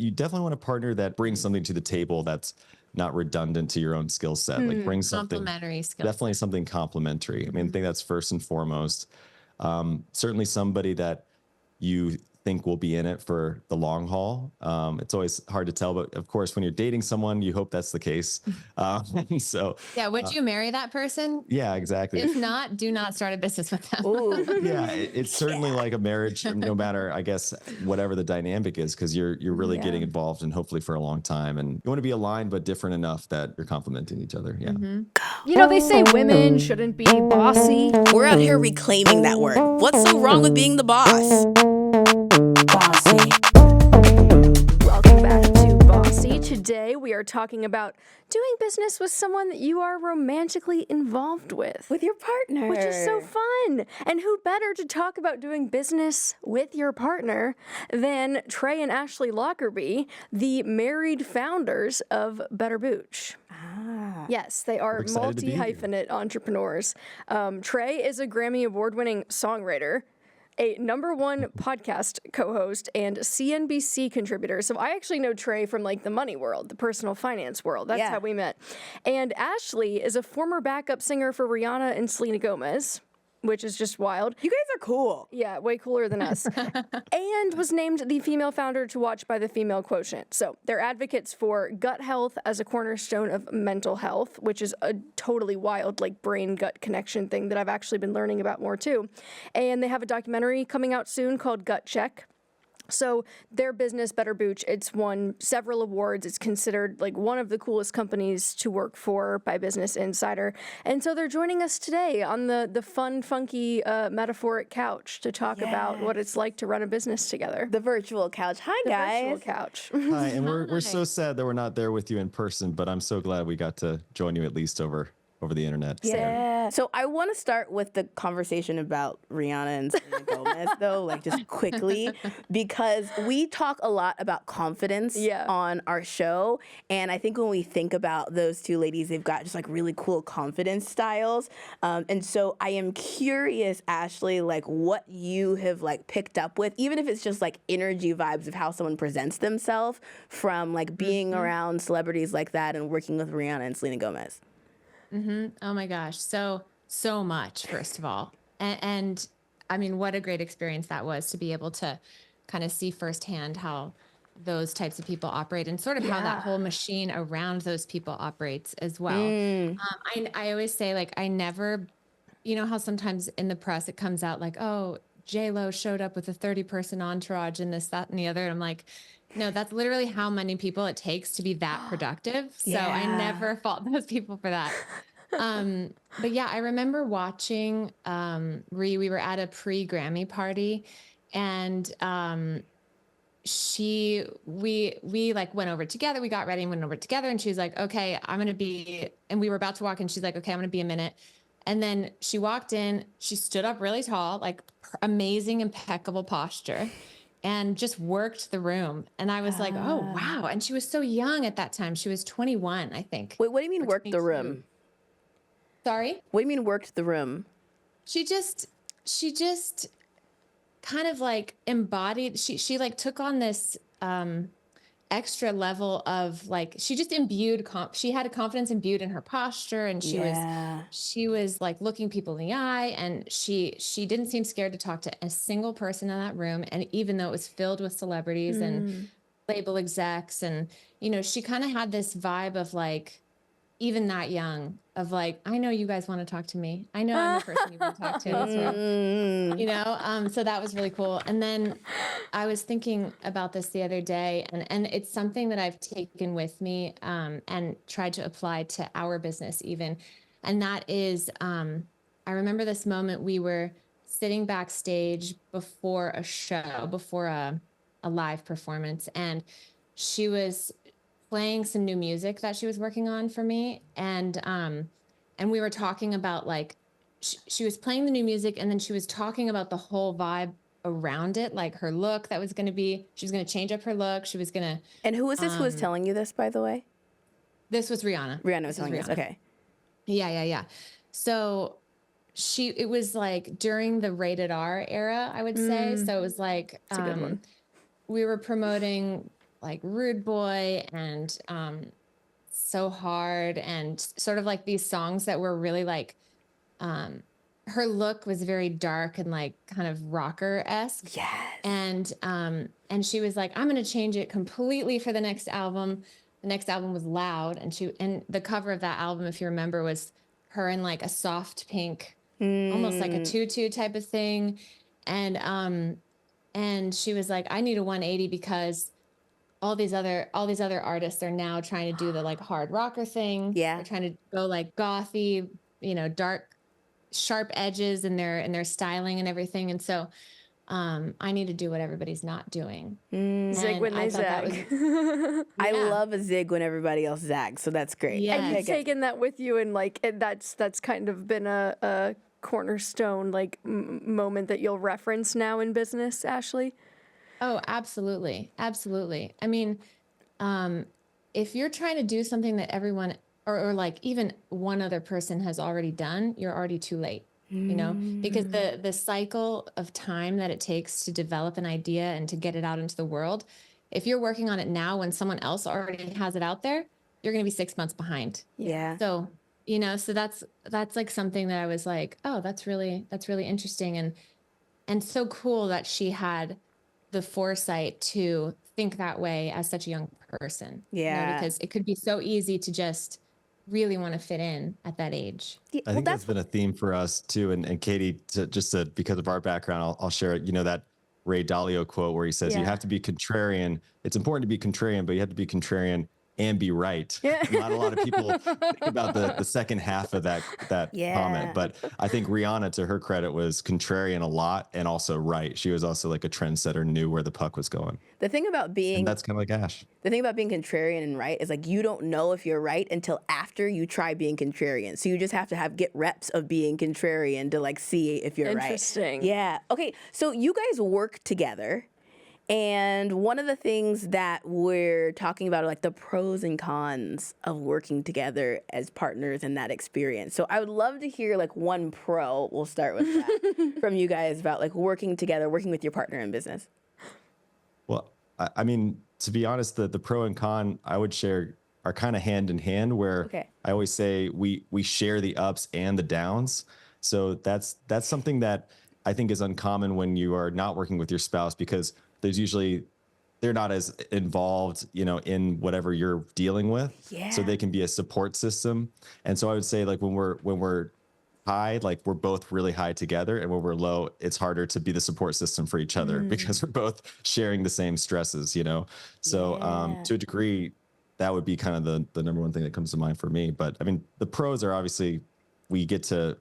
you definitely want a partner that brings something to the table that's not redundant to your own skill set. Like bring something complementary skill. Definitely something complementary. I mean, I think that's first and foremost. Certainly somebody that you think will be in it for the long haul. It's always hard to tell, but of course, when you're dating someone, you hope that's the case. So yeah, would you marry that person? Yeah, exactly. If not, do not start a business with them. Yeah, it's certainly like a marriage, no matter, I guess, whatever the dynamic is, because you're really getting involved and hopefully for a long time. And you want to be aligned, but different enough that you're complementing each other. Yeah. You know, they say women shouldn't be bossy. We're out here reclaiming that word. What's so wrong with being the boss? Bossy. Welcome back to Bossy. Today we are talking about doing business with someone that you are romantically involved with. With your partner. Which is so fun. And who better to talk about doing business with your partner than Trey and Ashleigh Lockerbie, the married founders of Better Booch. Yes, they are multi-hyphenate entrepreneurs. Trey is a Grammy Award-winning songwriter, a #1 podcast co-host, and CNBC contributor. So I actually know Trey from like the money world, the personal finance world. That's how we met. And Ashleigh is a former backup singer for Rihanna and Selena Gomez, which is just wild. You guys are cool. Yeah, way cooler than us. And was named the female founder to watch by the Female Quotient. So they're advocates for gut health as a cornerstone of mental health, which is a totally wild like brain-gut connection thing that I've actually been learning about more too. And they have a documentary coming out soon called Gut Check. So their business, Better Booch, it's won several awards. It's considered like one of the coolest companies to work for by Business Insider. And so they're joining us today on the fun, funky, metaphoric couch to talk about what it's like to run a business together. The virtual couch. Hi, guys. Virtual couch. Hi, and we're so sad that we're not there with you in person, but I'm so glad we got to join you at least over the internet. Yeah. So I want to start with the conversation about Rihanna and Selena Gomez, though, like just quickly, because we talk a lot about confidence on our show. And I think when we think about those two ladies, they've got just like really cool confidence styles. And so I am curious, Ashleigh, like what you have like picked up with, even if it's just like energy vibes of how someone presents themselves from like being around celebrities like that and working with Rihanna and Selena Gomez. Oh my gosh. So much, first of all. And I mean, what a great experience that was to be able to kind of see firsthand how those types of people operate and sort of how that whole machine around those people operates as well. I always say, like, I never, you know how sometimes in the press it comes out like, oh, J-Lo showed up with a 30-person entourage and this, that, and the other. And I'm like, no, that's literally how many people it takes to be that productive. So I never fault those people for that. But yeah, I remember watching we were at a pre-Grammy party and we like went over together. We got ready and went over together and she was like, okay, and we were about to walk in. She's like, okay, I'm going to be a minute. And then she walked in, she stood up really tall, like amazing, impeccable posture. And just worked the room. And I was like, oh, wow. And she was so young at that time. She was 21, I think. Wait, what do you mean worked the room? Sorry? What do you mean worked the room? She just kind of like embodied, she like took on this extra level of like, she just imbued, she had a confidence imbued in her posture and she was like looking people in the eye and she didn't seem scared to talk to a single person in that room. And even though it was filled with celebrities and label execs and, you know, she kind of had this vibe of like, even that young of like, I know you guys want to talk to me. I know I'm the person you want to talk to as well. You know? So that was really cool. And then I was thinking about this the other day and it's something that I've taken with me and tried to apply to our business even. And that is, I remember this moment we were sitting backstage before a show, before a live performance. And she was playing some new music that she was working on for me. And we were talking about like, she was playing the new music and then she was talking about the whole vibe around it, like her look that was going to be, she was going to change up her look. She was going to. And who was this who was telling you this, by the way? This was Rihanna. Rihanna was telling you this. Okay. Yeah. So it was like during the rated R era, I would say. So it was like, That's a good one. We were promoting like Rude Boy and So Hard, and sort of like these songs that were really like, her look was very dark and like kind of rocker-esque. Yes. And she was like, I'm going to change it completely for the next album. The next album was Loud. And the cover of that album, if you remember, was her in like a soft pink, almost like a tutu type of thing. And she was like, I need a 180 because all these other artists are now trying to do the like hard rocker thing. Yeah. They're trying to go like gothy, dark, sharp edges in their styling and everything. And so I need to do what everybody's not doing. Zig when they zag. I love a zig when everybody else zags, so that's great. Yeah. And you've taken that with you, and like that's kind of been a cornerstone like moment that you'll reference now in business, Ashley. Oh, absolutely. Absolutely. I mean, if you're trying to do something that everyone or like even one other person has already done, you're already too late, because the cycle of time that it takes to develop an idea and to get it out into the world, if you're working on it now when someone else already has it out there, you're going to be 6 months behind. Yeah. So, so that's like something that I was like, oh, that's really interesting. And so cool that she had the foresight to think that way as such a young person. Yeah. Because it could be so easy to just really want to fit in at that age. Yeah, I think that's been a theme for us too. And Katie, because of our background, I'll share it. That Ray Dalio quote where he says, you have to be contrarian. It's important to be contrarian, but you have to be contrarian and be right. Not a lot of people think about the second half of that comment, but I think Rihanna, to her credit, was contrarian a lot and also right. She was also like a trendsetter, knew where the puck was going. The thing about being, and that's kind of like Ash. The thing about being contrarian and right is like you don't know if you're right until after you try being contrarian. So you just have to get reps of being contrarian to like see if you're right. Interesting. Yeah. Okay. So you guys work together. And one of the things that we're talking about are like the pros and cons of working together as partners in that experience. So I would love to hear like one pro, we'll start with that, from you guys about like working together, working with your partner in business. Well, I mean, to be honest, the pro and con I would share are kind of hand in hand, where I always say we share the ups and the downs. So that's something that I think is uncommon when you are not working with your spouse, because they're not as involved, in whatever you're dealing with. Yeah. So they can be a support system. And so I would say like when we're high, like we're both really high together, and when we're low, it's harder to be the support system for each other because we're both sharing the same stresses, So to a degree, that would be kind of the number one thing that comes to mind for me. But I mean, the pros are obviously we get to,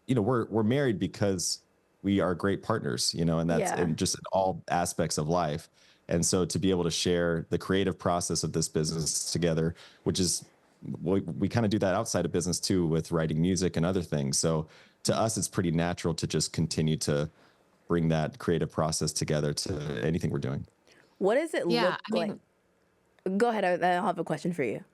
we're married because we are great partners, and that's in just in all aspects of life. And so to be able to share the creative process of this business together, which is, we kind of do that outside of business too, with writing music and other things. So to us, it's pretty natural to just continue to bring that creative process together to anything we're doing. What does it look like? Go ahead. I'll have a question for you.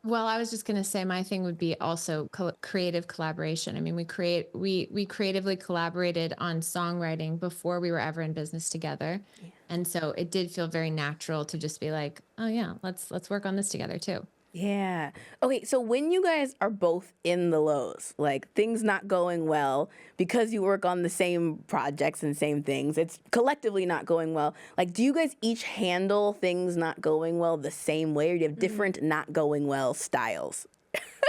Well, I was just going to say my thing would be also creative collaboration. I mean, we creatively collaborated on songwriting before we were ever in business together. Yeah. And so it did feel very natural to just be like, oh yeah, let's work on this together too. Yeah. Okay, so when you guys are both in the lows, like things not going well because you work on the same projects and same things, it's collectively not going well. Like, do you guys each handle things not going well the same way, or do you have different not going well styles?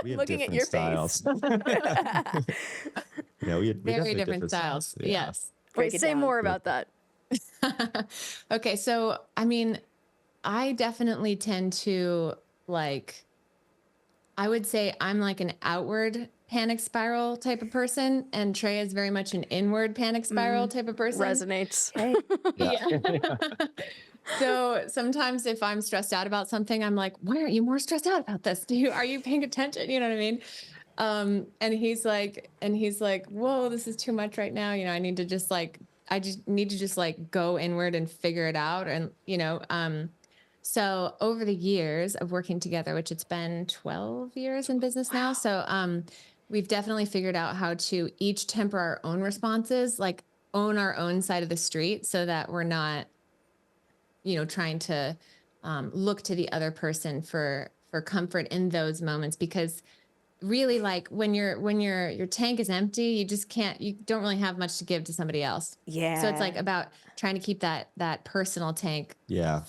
We have looking different at your styles. Yeah, we very different styles. Yeah. Yes. Wait, say more about that. Okay, so I mean, I definitely tend to I would say I'm like an outward panic spiral type of person, and Trey is very much an inward panic spiral type of person. Resonates. Hey. Yeah. So sometimes if I'm stressed out about something, I'm like, why aren't you more stressed out about this? Are you paying attention? You know what I mean? And he's like, whoa, this is too much right now. I need to just go inward and figure it out. And, so over the years of working together, which it's been 12 years in business now. So, we've definitely figured out how to each temper our own responses, like own our own side of the street, so that we're not, trying to look to the other person for comfort in those moments, because really, like when your tank is empty, you don't really have much to give to somebody else. Yeah. So it's like about trying to keep that personal tank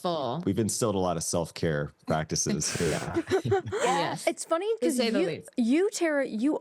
full. We've instilled a lot of self-care practices. Yes. It's funny because you, Tara, you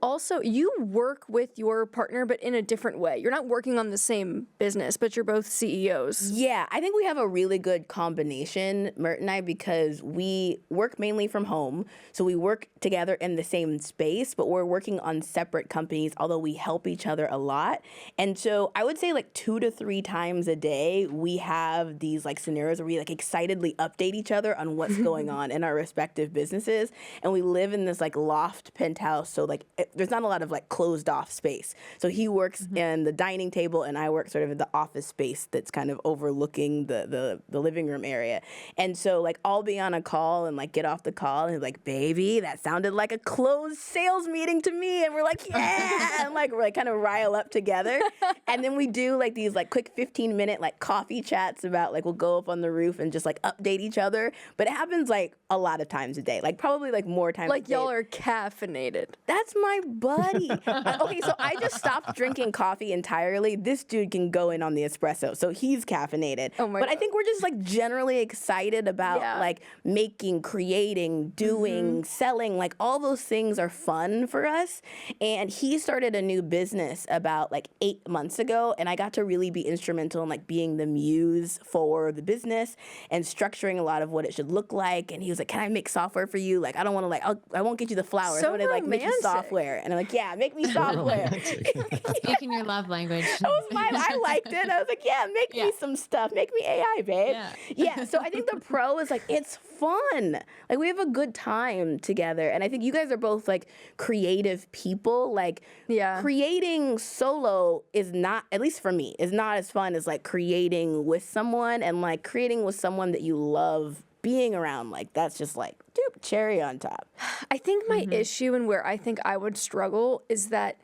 work with your partner, but in a different way. You're not working on the same business, but you're both CEOs. Yeah, I think we have a really good combination, Mert and I, because we work mainly from home. So we work together in the same space, but we're working on separate companies, although we help each other a lot. And so I would say like 2 to 3 times a day, we have these like scenarios where we like excitedly update each other on what's going on in our respective businesses. And we live in this like loft penthouse. So like there's not a lot of like closed off space. So he works in the dining table and I work sort of in the office space that's kind of overlooking the living room area. And so like I'll be on a call and like get off the call and like, baby, that sounded like a closed sales meeting to me. And we're like, yeah, and like we're like kind of rile up together. And then we do like these like quick 15-minute like coffee chats about like we'll go up on the roof and just like update each other. But it happens like a lot of times a day, like probably like more times like a day. Y'all are caffeinated. That's my buddy. Okay, so I just stopped drinking coffee entirely. This dude can go in on the espresso, so he's caffeinated. Oh my but God. I think we're just like generally excited about like making, creating, doing, selling. Like all those things are fun for us. And he started a new business about like 8 months ago, and I got to really be instrumental in like being the muse for the business and structuring a lot of what it should look like. And he was like, "Can I make software for you? Like I don't want to like I won't get you the flowers. So I want to like make you software." And I'm like, "Yeah, make me software." Speaking your love language. That was mine. I liked it. I was like, "Yeah, make me some stuff. Make me AI, babe." Yeah. So I think the pro is like it's fun. Like we have a good time together, and I think you guys are both like creative people. Like creating solo is not, at least for me, is not as fun as like creating with someone, and like creating with someone that you love being around. Like that's just like cherry on top. I think my issue and where I think I would struggle is that,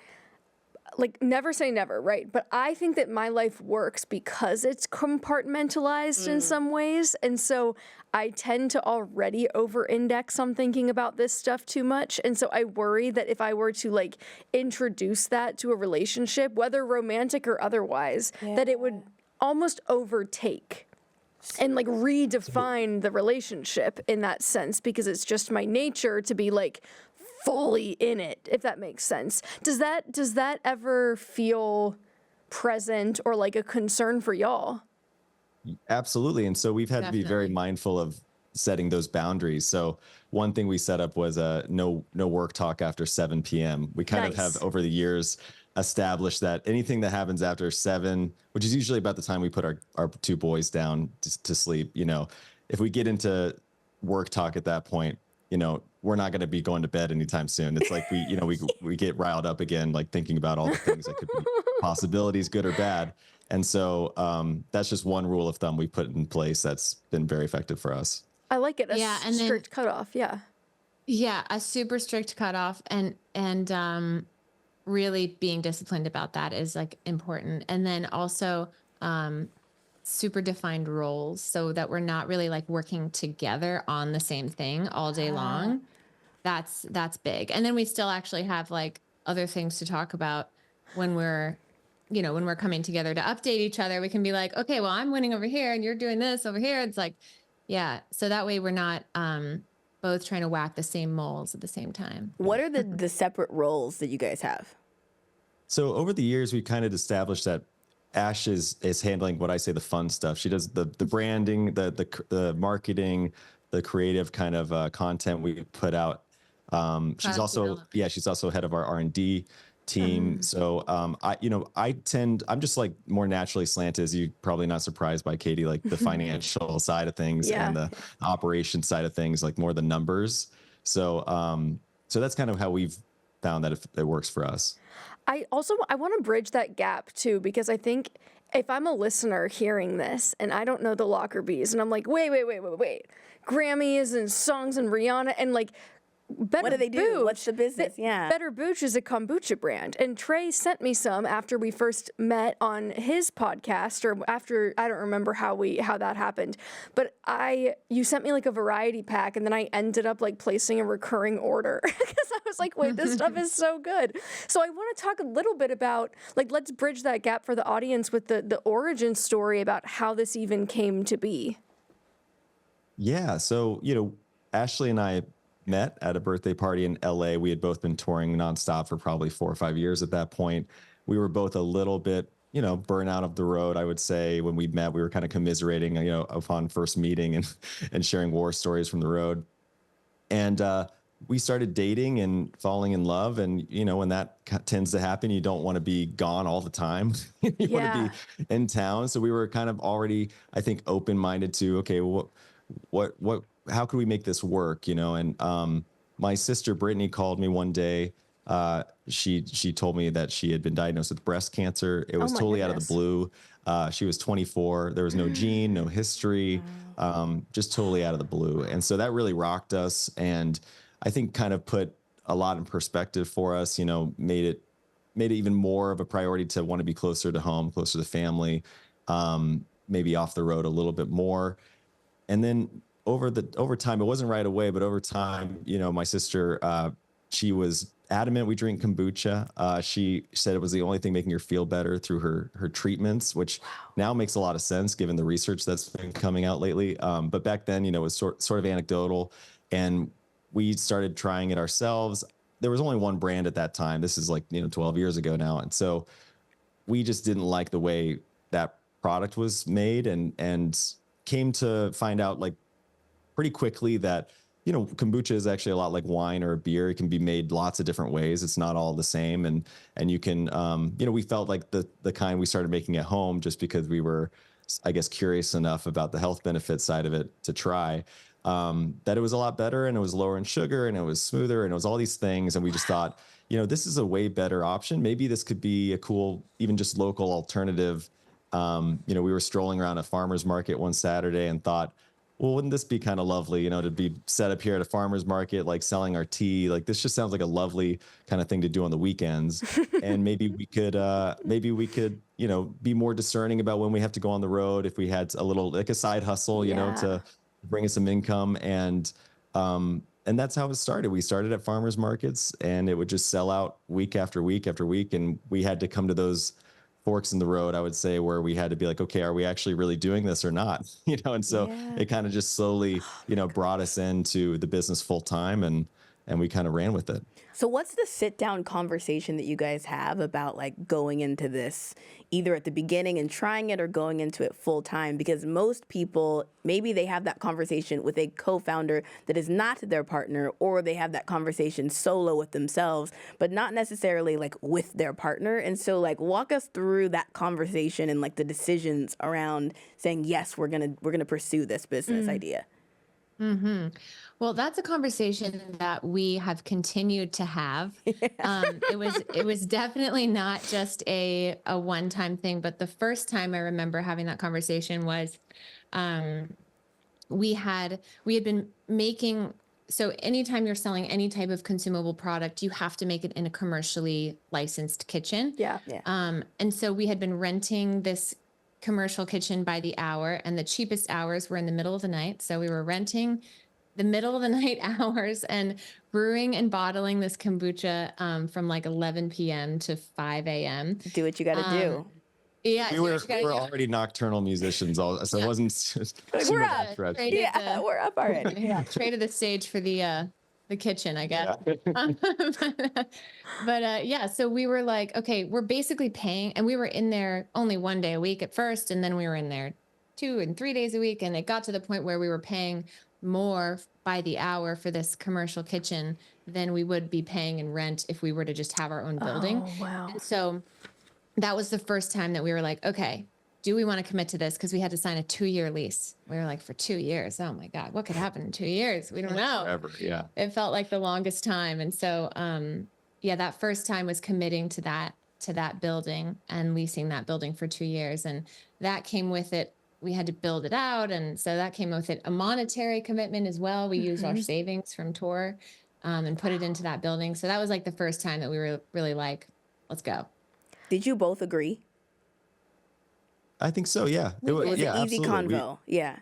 like, never say never, right? But I think that my life works because it's compartmentalized in some ways. And so I tend to already over-index on thinking about this stuff too much. And so I worry that if I were to, like, introduce that to a relationship, whether romantic or otherwise, that it would almost overtake and like redefine the relationship in that sense, because it's just my nature to be like fully in it, if that makes sense. Does that ever feel present or like a concern for y'all? Absolutely. And so we've had to be very mindful of setting those boundaries. So one thing we set up was no work talk after 7 p.m. We kind of have over the years established that anything that happens after 7, which is usually about the time we put our 2 boys down to sleep, you know, if we get into work talk at that point, you know, we're not going to be going to bed anytime soon. It's like we get riled up again, like thinking about all the things that could be possibilities, good or bad. And so that's just one rule of thumb we put in place that's been very effective for us. I like it. A strict cutoff. Yeah. Yeah. A super strict cutoff, and really being disciplined about that is like important. And then also super defined roles so that we're not really like working together on the same thing all day long. That's big. And then we still actually have like other things to talk about when we're coming together to update each other. We can be like, okay, well, I'm winning over here and you're doing this over here. It's like, yeah. So that way we're not both trying to whack the same molds at the same time. What are the separate roles that you guys have? So over the years, we kind of established that Ash is handling what I say the fun stuff. She does the branding, the marketing, the creative kind of content we put out. She's also head of our R&D team. So I'm just like more naturally slanted, as you're probably not surprised by, Katie, like the financial side of things and the operation side of things, like more the numbers. So that's kind of how we've found that it works for us. I want to bridge that gap too, because I think if I'm a listener hearing this and I don't know the Lockerbies and I'm like, wait, Grammys and songs and Rihanna, and like Better What do they do? Booch, What's the business? Yeah. Better Booch is a kombucha brand. And Trey sent me some after we first met on his podcast, or after, I don't remember how that happened. But you sent me like a variety pack, and then I ended up like placing a recurring order because I was like, wait, this stuff is so good. So I want to talk a little bit about, like, let's bridge that gap for the audience with the origin story about how this even came to be. Yeah. So, Ashley and I met at a birthday party in LA. We had both been touring nonstop for probably 4 or 5 years at that point. We were both a little bit, burnt out of the road, I would say. When we met, we were kind of commiserating, upon first meeting and sharing war stories from the road. And we started dating and falling in love. And, when that tends to happen, you don't want to be gone all the time. You want to be in town. So we were kind of already, I think, open-minded to, okay, how could we make this work? And my sister Brittany called me one day. She told me that she had been diagnosed with breast cancer. It was totally out of the blue. She was 24. There was no gene, no history, just totally out of the blue. And so that really rocked us, and I think kind of put a lot in perspective for us. Made it even more of a priority to want to be closer to home, closer to family, maybe off the road a little bit more. And then over time, it wasn't right away, but over time, my sister, she was adamant we drink kombucha. She said it was the only thing making her feel better through her treatments, which now makes a lot of sense given the research that's been coming out lately. But back then, it was sort of anecdotal, and we started trying it ourselves. There was only one brand at that time. This is like, 12 years ago now. And so we just didn't like the way that product was made, and came to find out like pretty quickly that, kombucha is actually a lot like wine or a beer. It can be made lots of different ways. It's not all the same. And you can, we felt like the kind we started making at home just because we were, I guess, curious enough about the health benefit side of it to try, that it was a lot better, and it was lower in sugar, and it was smoother, and it was all these things. And we just thought, this is a way better option. Maybe this could be a cool, even just local alternative. We were strolling around a farmer's market one Saturday and thought, well, wouldn't this be kind of lovely, to be set up here at a farmer's market, like selling our tea? Like, this just sounds like a lovely kind of thing to do on the weekends. And maybe we could, be more discerning about when we have to go on the road. If we had a little, like a side hustle, to bring us some income. And that's how it started. We started at farmers markets, and it would just sell out week after week after week. And we had to come to those forks in the road, I would say, where we had to be like, okay, are we actually really doing this or not? And so it kind of just slowly, brought us into the business full time, and we kind of ran with it. So what's the sit down conversation that you guys have about like going into this, either at the beginning and trying it, or going into it full time? Because most people, maybe they have that conversation with a co-founder that is not their partner, or they have that conversation solo with themselves, but not necessarily like with their partner. And so like, walk us through that conversation and like the decisions around saying, yes, we're going to pursue this business idea. Mm-hmm. Well, that's a conversation that we have continued to have. It was definitely not just a one-time thing, but the first time I remember having that conversation was, we had been making, so anytime you're selling any type of consumable product, you have to make it in a commercially licensed kitchen. Yeah. And so we had been renting this commercial kitchen by the hour, and the cheapest hours were in the middle of the night. So we were renting the middle of the night hours and brewing and bottling this kombucha from like 11 p.m. to 5 a.m. Do what you got to do. Yeah, we were already nocturnal musicians, so it wasn't just we're up. We're up already. Traded the stage for the kitchen, I guess. Yeah. So we were like, okay, we're basically paying, and we were in there only one day a week at first, and then we were in there 2 and 3 days a week, and it got to the point where we were paying more by the hour for this commercial kitchen than we would be paying in rent if we were to just have our own building. Oh, wow. And so that was the first time that we were like, okay, do we want to commit to this? Because we had to sign a 2-year lease. We were like, for 2 years, oh my God, what could happen in 2 years? We don't know. Forever, yeah. It felt like the longest time. And so, that first time was committing to that building and leasing that building for 2 years. And that came with it. We had to build it out. And so that came with it a monetary commitment as well. We used our savings from tour and put it into that building. So that was like the first time that we were really like, let's go. Did you both agree? I think so. Yeah. It was an easy absolutely. convo. Yeah.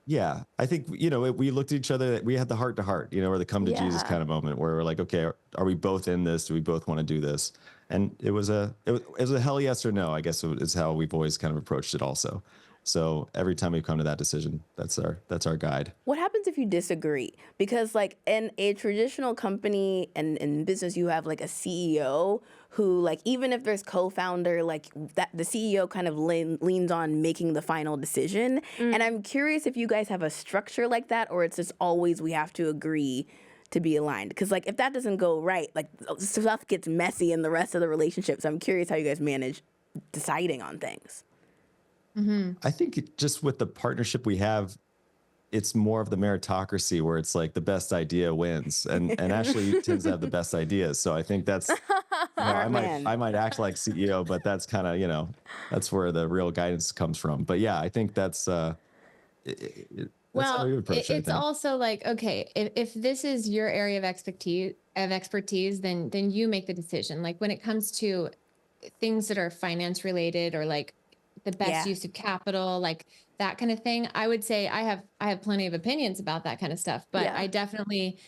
Yeah. I think, we looked at each other, we had the heart to heart, or the come to Jesus kind of moment where we're like, okay, are we both in this? Do we both want to do this? And it was a hell yes or no, I guess is how we've always kind of approached it also. So every time we come to that decision, that's our guide. What happens if you disagree? Because like in a traditional company and in business, you have like a CEO who, like, even if there's co-founder, like that the CEO kind of leans on making the final decision. And I'm curious if you guys have a structure like that, or it's just always we have to agree to be aligned. Because like if that doesn't go right, like stuff gets messy in the rest of the relationship. So I'm curious how you guys manage deciding on things. I think just with the partnership we have, it's more of the meritocracy where it's like the best idea wins, and Ashley tends to have the best ideas. So I think that's, I might act like CEO, but that's kind of, that's where the real guidance comes from. But yeah, I think that's how we approach it. It's also like, okay, if this is your area of expertise, then you make the decision. Like when it comes to things that are finance related or like the best use of capital, like that kind of thing, I would say I have plenty of opinions about that kind of stuff, but I definitely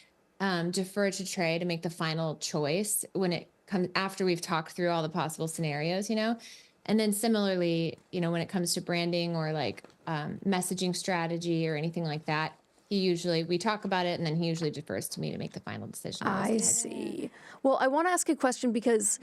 defer to Trey to make the final choice when it comes after we've talked through all the possible scenarios, and then similarly, when it comes to branding or like messaging strategy or anything like that, we talk about it and then he usually defers to me to make the final decision. I see. Well, I want to ask a question because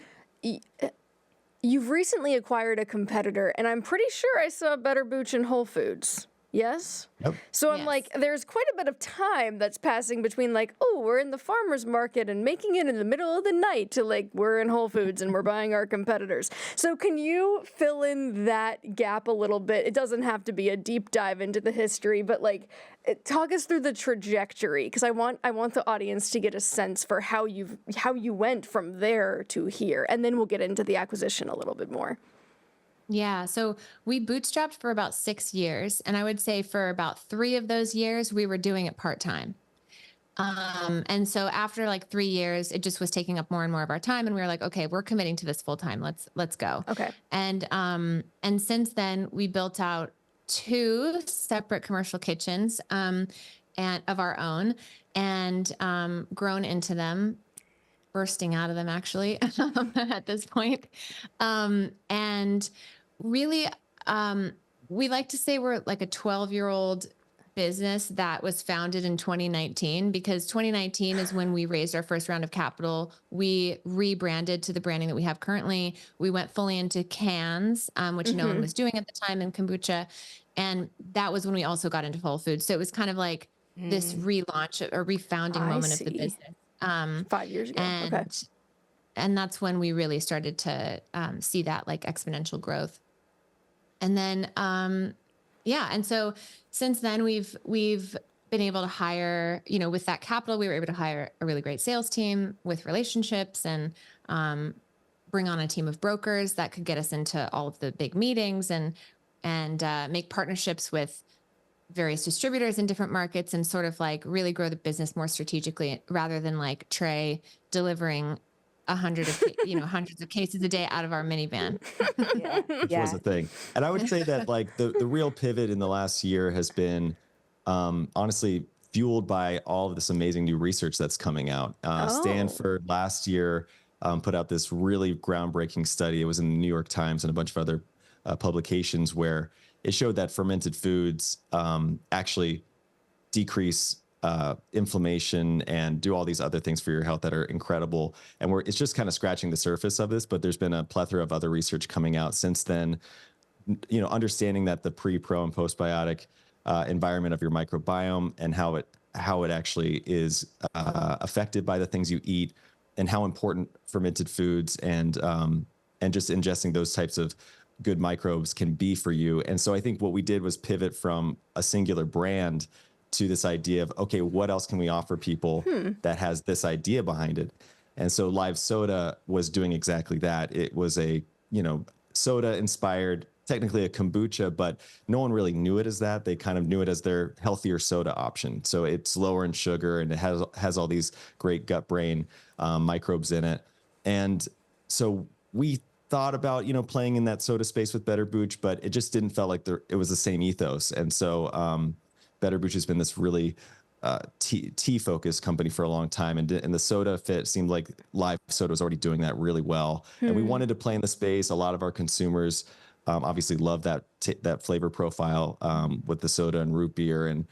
you've recently acquired a competitor, and I'm pretty sure I saw Better Booch in Whole Foods. Yes? Yep. So I'm like, there's quite a bit of time that's passing between like, oh, we're in the farmer's market and making it in the middle of the night to like, we're in Whole Foods and we're buying our competitors. So can you fill in that gap a little bit? It doesn't have to be a deep dive into the history, but like, talk us through the trajectory, because I want the audience to get a sense for how you went from there to here, and then we'll get into the acquisition a little bit more. Yeah. So we bootstrapped for about 6 years. And I would say for about 3 of those years, we were doing it part-time. And so after like 3 years, it just was taking up more and more of our time. And we were like, okay, we're committing to this full time. Let's go. Okay. And since then we built out 2 separate commercial kitchens, and of our own, and grown into them, bursting out of them actually at this point. And really, we like to say we're like a 12-year-old business that was founded in 2019, because 2019 is when we raised our first round of capital. We rebranded to the branding that we have currently. We went fully into cans, which no one was doing at the time, in kombucha. And that was when we also got into Whole Foods. So it was kind of like this relaunch or refounding moment of the business. 5 years ago. And that's when we really started to see that like exponential growth. And then, and so since then we've been able to hire, with that capital, we were able to hire a really great sales team with relationships and bring on a team of brokers that could get us into all of the big meetings and make partnerships with various distributors in different markets and sort of like really grow the business more strategically, rather than like Trey delivering hundreds of cases a day out of our minivan. Which was a thing. And I would say that like the real pivot in the last year has been honestly fueled by all of this amazing new research that's coming out. Stanford last year put out this really groundbreaking study. It was in the New York Times and a bunch of other publications, where it showed that fermented foods actually decrease inflammation and do all these other things for your health that are incredible. And it's just kind of scratching the surface of this, but there's been a plethora of other research coming out since then, understanding that the pre, pro, and postbiotic environment of your microbiome and how it actually is affected by the things you eat, and how important fermented foods and just ingesting those types of good microbes can be for you. And so I think what we did was pivot from a singular brand to this idea of, okay, what else can we offer people that has this idea behind it? And so Live Soda was doing exactly that. It was a, soda inspired technically a kombucha, but no one really knew it as that. They kind of knew it as their healthier soda option. So it's lower in sugar and it has all these great gut brain microbes in it. And so we thought about, playing in that soda space with Better Booch, but it just didn't feel like it was the same ethos. And so Better Booch has been this really tea focused company for a long time, and the soda fit seemed like live soda was already doing that really well. And we wanted to play in the space. A lot of our consumers obviously love that flavor profile with the soda and root beer, and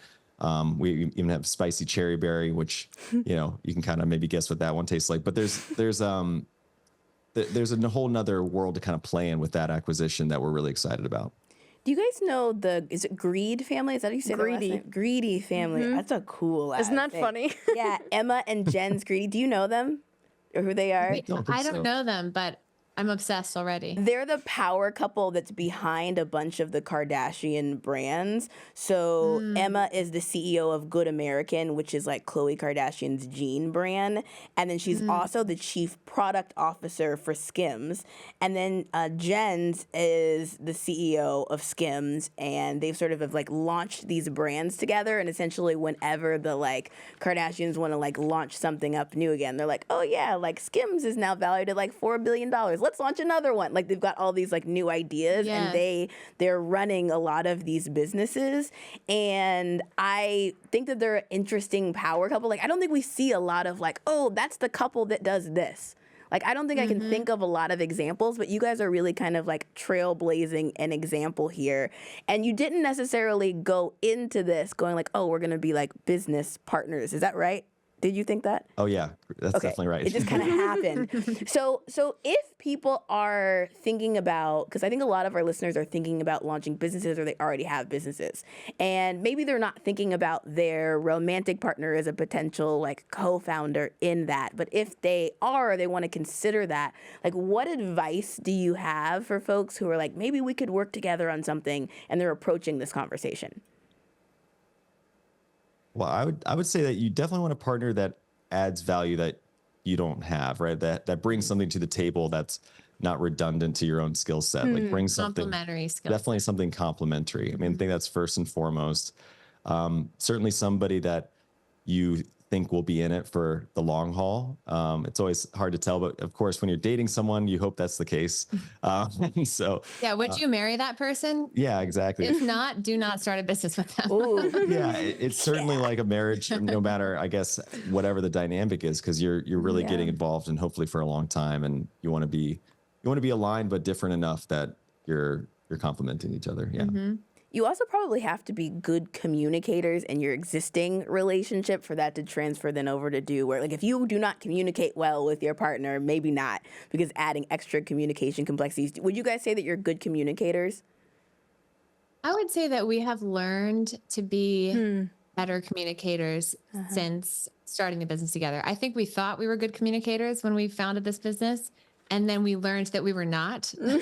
we even have spicy cherry berry, which you can kind of maybe guess what that one tastes like. But there's a whole nother world to kind of play in with that acquisition that we're really excited about. Do you guys know is it Greed family? Is that how you say their last name? Greedy family. That's a cool last Isn't that name. funny? Yeah, Emma and Jen's Greedy. Do you know them or who they are? I don't know them, but I'm obsessed already. They're the power couple that's behind a bunch of the Kardashian brands. So Emma is the CEO of Good American, which is like Khloe Kardashian's jean brand. And then she's also the chief product officer for Skims. And then Jen's is the CEO of Skims. And they've sort of have like launched these brands together. And essentially whenever the like Kardashians want to like launch something up new again, they're like, oh yeah, like Skims is now valued at like $4 billion. Let's launch another one. Like they've got all these like new ideas, and they're running a lot of these businesses. And I think that they're an interesting power couple. Like I don't think we see a lot of like, oh, that's the couple that does this. Like I don't think I can think of a lot of examples, but you guys are really kind of like trailblazing an example here. And you didn't necessarily go into this going like, oh, we're going to be like business partners. Is that right? Did you think that? Oh yeah, that's definitely right. It just kind of happened. So if people are thinking about, because I think a lot of our listeners are thinking about launching businesses or they already have businesses, and maybe they're not thinking about their romantic partner as a potential like co-founder in that. But if they are, they want to consider that. Like, what advice do you have for folks who are like, maybe we could work together on something, and they're approaching this conversation? Well, I would say that you definitely want a partner that adds value that you don't have, right? That brings something to the table that's not redundant to your own skill set. Like brings something Complementary skill. Definitely something complementary. I mean, I think that's first and foremost. Certainly somebody that you think will be in it for the long haul. It's always hard to tell, but of course, when you're dating someone, you hope that's the case. So yeah, would you marry that person? Yeah, exactly. If not, do not start a business with them. Yeah, it's certainly like a marriage, no matter, I guess, whatever the dynamic is, because you're really getting involved and hopefully for a long time, and you want to be aligned but different enough that you're complementing each other. Yeah. You also probably have to be good communicators in your existing relationship for that to transfer then over to do work. Like if you do not communicate well with your partner, maybe not, because adding extra communication complexities. Would you guys say that you're good communicators? I would say that we have learned to be better communicators since starting the business together. I think we thought we were good communicators when we founded this business. And then we learned that we were not, in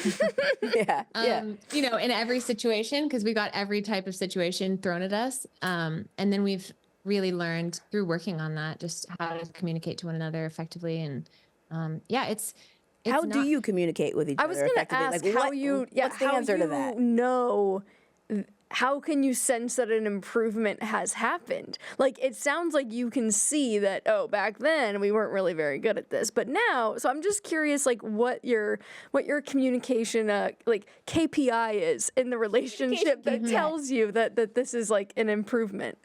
every situation, because we got every type of situation thrown at us. And then we've really learned through working on that, just how to communicate to one another effectively. And it's how do you communicate with each other? I was going to ask like, what's the answer to that? No. How can you sense that an improvement has happened? Like, it sounds like you can see that, oh, back then we weren't really very good at this, but now, so I'm just curious, like, what your communication, like, KPI is in the relationship that tells you that this is, like, an improvement.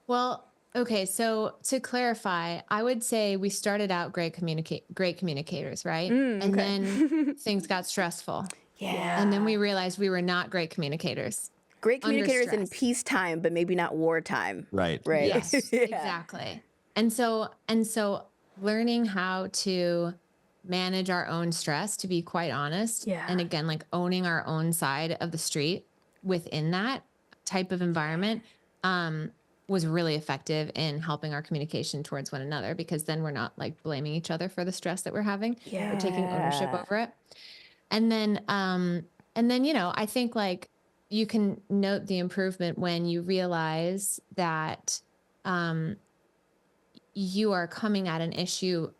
Well, okay, so to clarify, I would say we started out great communicators, right? And then things got stressful. Yeah. And then we realized we were not great communicators. Great communicators in peacetime, but maybe not wartime. Right. Yes, exactly. And so learning how to manage our own stress, to be quite honest. Yeah. And again, like owning our own side of the street within that type of environment was really effective in helping our communication towards one another, because then we're not like blaming each other for the stress that we're having. Yeah. We're taking ownership over it. And then, I think like you can note the improvement when you realize that you are coming at an issue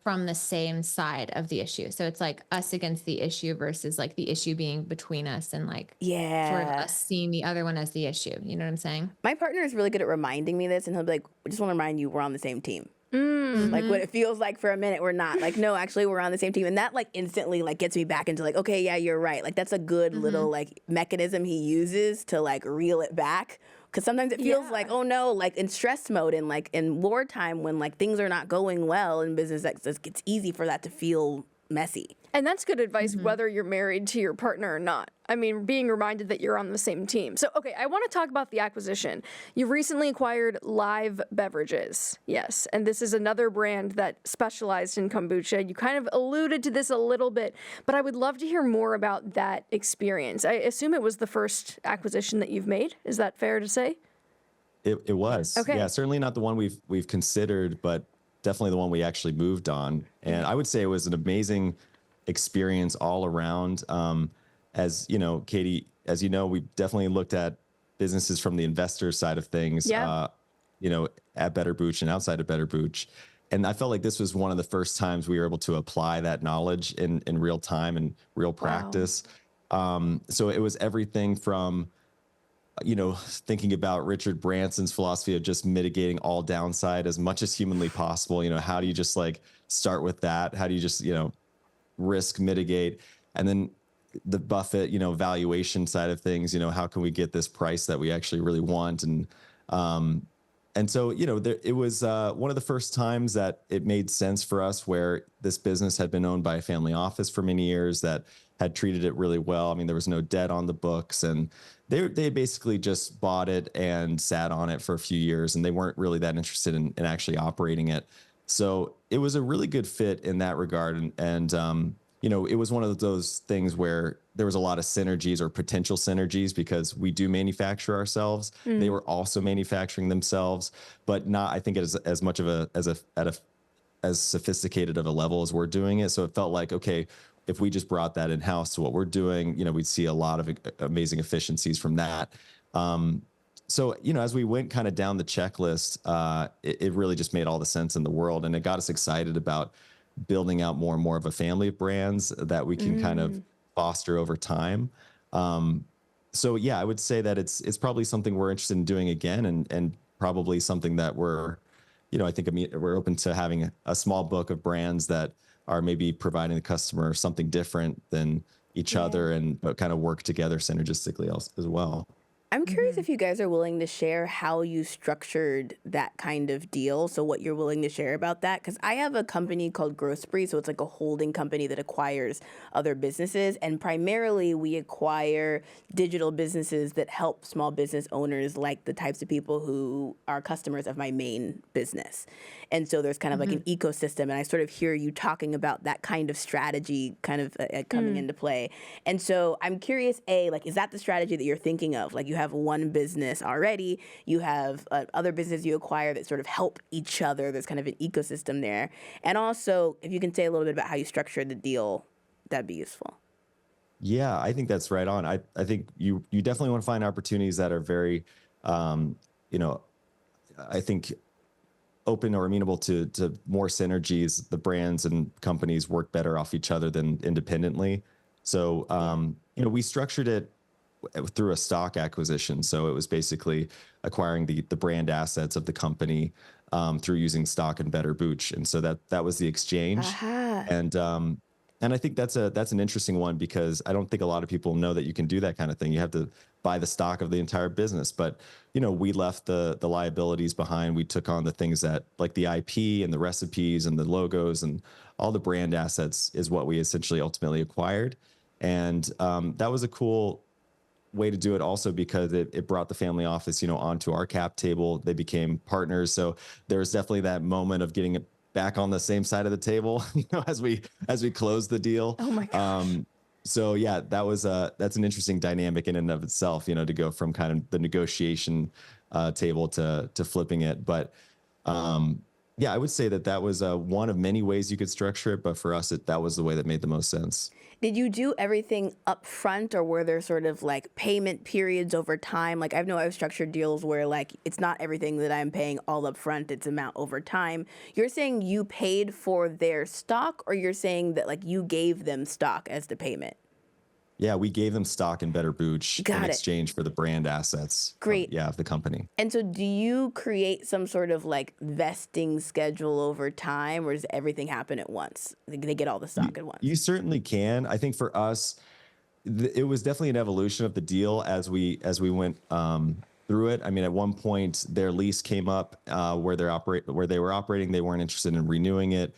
from the same side of the issue. So it's like us against the issue versus like the issue being between us and like sort of us seeing the other one as the issue. You know what I'm saying? My partner is really good at reminding me this, and he'll be like, I just want to remind you we're on the same team. Mm-hmm. Like what it feels like for a minute, we're not. Like, no, actually we're on the same team. And that like instantly like gets me back into like, okay, yeah, you're right. Like that's a good little like mechanism he uses to like reel it back. Because sometimes it feels like, oh no, like in stress mode and like in wartime when like things are not going well in business, it's easy for that to feel messy. And that's good advice whether you're married to your partner or not. I mean, being reminded that you're on the same team. So, okay, I want to talk about the acquisition. You recently acquired Live Beverages. Yes, and this is another brand that specialized in kombucha. You kind of alluded to this a little bit, but I would love to hear more about that experience. I assume it was the first acquisition that you've made. Is that fair to say? It was. Okay. Yeah, certainly not the one we've considered, but definitely the one we actually moved on. And I would say it was an amazing experience all around. As you know, Katie, as you know, we definitely looked at businesses from the investor side of things, you know, at Better Booch and outside of Better Booch. And I felt like this was one of the first times we were able to apply that knowledge in real time and real practice. So it was everything from, you know, thinking about Richard Branson's philosophy of just mitigating all downside as much as humanly possible. You know, how do you just like start with that? How do you just, you know, risk mitigate? And then the Buffett, you know, valuation side of things, you know, how can we get this price that we actually really want? And so, you know, it was one of the first times that it made sense for us where this business had been owned by a family office for many years that had treated it really well. I mean, there was no debt on the books, and they basically just bought it and sat on it for a few years, and they weren't really that interested in actually operating it. So it was a really good fit in that regard. And you know, it was one of those things where there was a lot of synergies or potential synergies because we do manufacture ourselves. They were also manufacturing themselves, but not, I think, as much of as sophisticated of a level as we're doing it. So it felt like, okay, if we just brought that in-house to what we're doing, you know, we'd see a lot of amazing efficiencies from that. So, you know, as we went kind of down the checklist, it really just made all the sense in the world. And it got us excited about building out more and more of a family of brands that we can kind of foster over time. So yeah, I would say that it's probably something we're interested in doing again, and probably something that we're, you know, I think we're open to having a small book of brands that are maybe providing the customer something different than each other, but kind of work together synergistically as well. I'm curious if you guys are willing to share how you structured that kind of deal. So what you're willing to share about that? Because I have a company called Growth Spree. So it's like a holding company that acquires other businesses. And primarily we acquire digital businesses that help small business owners, like the types of people who are customers of my main business. And so there's kind of like an ecosystem. And I sort of hear you talking about that kind of strategy kind of coming into play. And so I'm curious, like, is that the strategy that you're thinking of? Like, you have one business already, you have other business you acquire that sort of help each other. There's kind of an ecosystem there. And also, if you can say a little bit about how you structured the deal, that'd be useful. Yeah, I think that's right on. I think you definitely want to find opportunities that are very, you know, I think open or amenable to more synergies. The brands and companies work better off each other than independently. So, you know, we structured it through a stock acquisition. So it was basically acquiring the brand assets of the company through using stock in Better Booch. And so that was the exchange. And I think that's an interesting one because I don't think a lot of people know that you can do that kind of thing. You have to buy the stock of the entire business. But, you know, we left the liabilities behind. We took on the things that, like the IP and the recipes and the logos and all the brand assets is what we essentially ultimately acquired. And that was a cool way to do it also because it brought the family office, you know, onto our cap table. They became partners. So there was definitely that moment of getting it back on the same side of the table, you know, as we closed the deal. Oh my gosh. So yeah, that's an interesting dynamic in and of itself, you know, to go from kind of the negotiation table to flipping it. But yeah, I would say that was one of many ways you could structure it, but for us, that was the way that made the most sense. Did you do everything up front, or were there sort of like payment periods over time? Like I know I've structured deals where like it's not everything that I'm paying all up front, it's amount over time. You're saying you paid for their stock, or you're saying that like you gave them stock as the payment? Yeah, we gave them stock in Better Booch in exchange for the brand assets. Great. Of the company. And so do you create some sort of like vesting schedule over time, or does everything happen at once? They get all the stock at once? You certainly can. I think for us, it was definitely an evolution of the deal as we went through it. I mean, at one point, their lease came up where they were operating. They weren't interested in renewing it.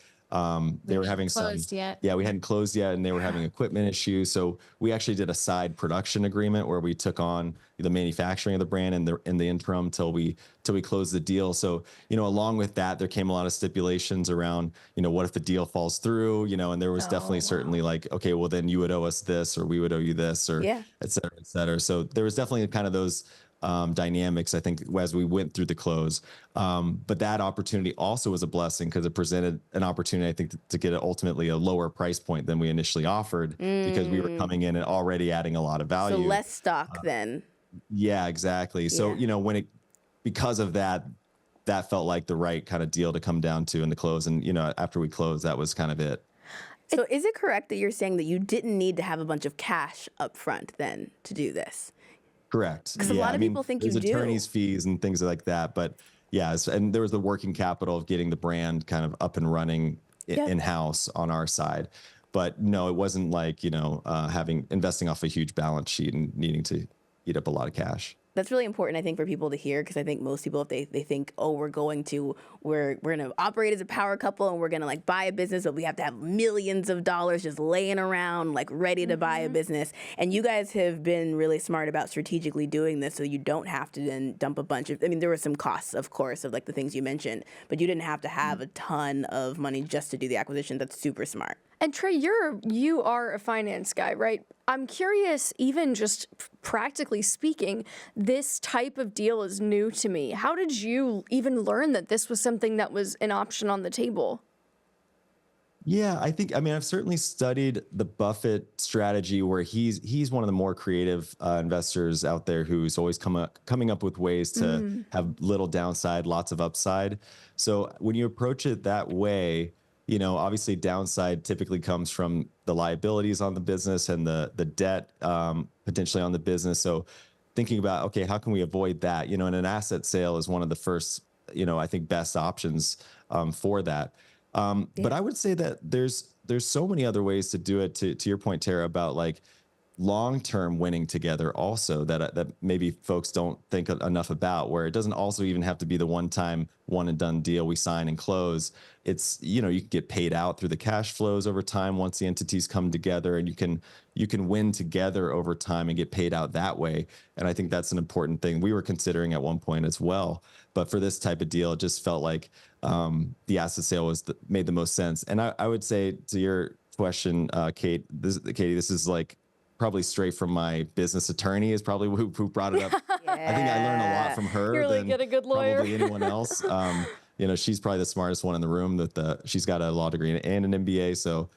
They were having we hadn't closed yet, and they were having equipment issues. So we actually did a side production agreement where we took on the manufacturing of the brand in the interim till we closed the deal. So, along with that, there came a lot of stipulations around, what if the deal falls through, and there was definitely certainly like, okay, well then you would owe us this, or we would owe you this, or et cetera, et cetera. So there was definitely kind of those dynamics, I think, as we went through the close. But that opportunity also was a blessing because it presented an opportunity, I think, to get ultimately a lower price point than we initially offered because we were coming in and already adding a lot of value. So less stock then. Yeah, exactly. So, because of that felt like the right kind of deal to come down to in the close. And, after we closed, that was kind of it. So is it correct that you're saying that you didn't need to have a bunch of cash up front then to do this? Correct. Because a lot of people think you do. There's attorney's fees and things like that. But and there was the working capital of getting the brand kind of up and running in-house on our side. But no, it wasn't like, investing off a huge balance sheet and needing to eat up a lot of cash. That's really important, I think, for people to hear, because I think most people, if they think, oh, we're going to operate as a power couple and we're going to like buy a business, but we have to have millions of dollars just laying around, like ready to buy a business. And you guys have been really smart about strategically doing this so you don't have to then dump a bunch of, there were some costs, of course, of like the things you mentioned, but you didn't have to have a ton of money just to do the acquisition. That's super smart. And Trey, you are a finance guy, right? I'm curious, even just practically speaking, this type of deal is new to me. How did you even learn that this was something that was an option on the table? Yeah, I've certainly studied the Buffett strategy where he's one of the more creative investors out there who's always coming up with ways to have little downside, lots of upside. So when you approach it that way, obviously downside typically comes from the liabilities on the business and the debt potentially on the business. So thinking about, okay, how can we avoid that? And an asset sale is one of the first, I think best options for that. But I would say that there's so many other ways to do it, to your point, Tara, about like long-term winning together also that maybe folks don't think enough about, where it doesn't also even have to be the one-time one and done deal we sign and close. It's, you can get paid out through the cash flows over time once the entities come together, and you can win together over time and get paid out that way. And I think that's an important thing we were considering at one point as well. But for this type of deal, it just felt like the asset sale made the most sense. And I would say to your question, Katie, this is like probably straight from my business attorney is probably who brought it up. I think I learned a lot from her than get a good lawyer. Probably anyone else. She's probably the smartest one in the room. She's got a law degree and an MBA, so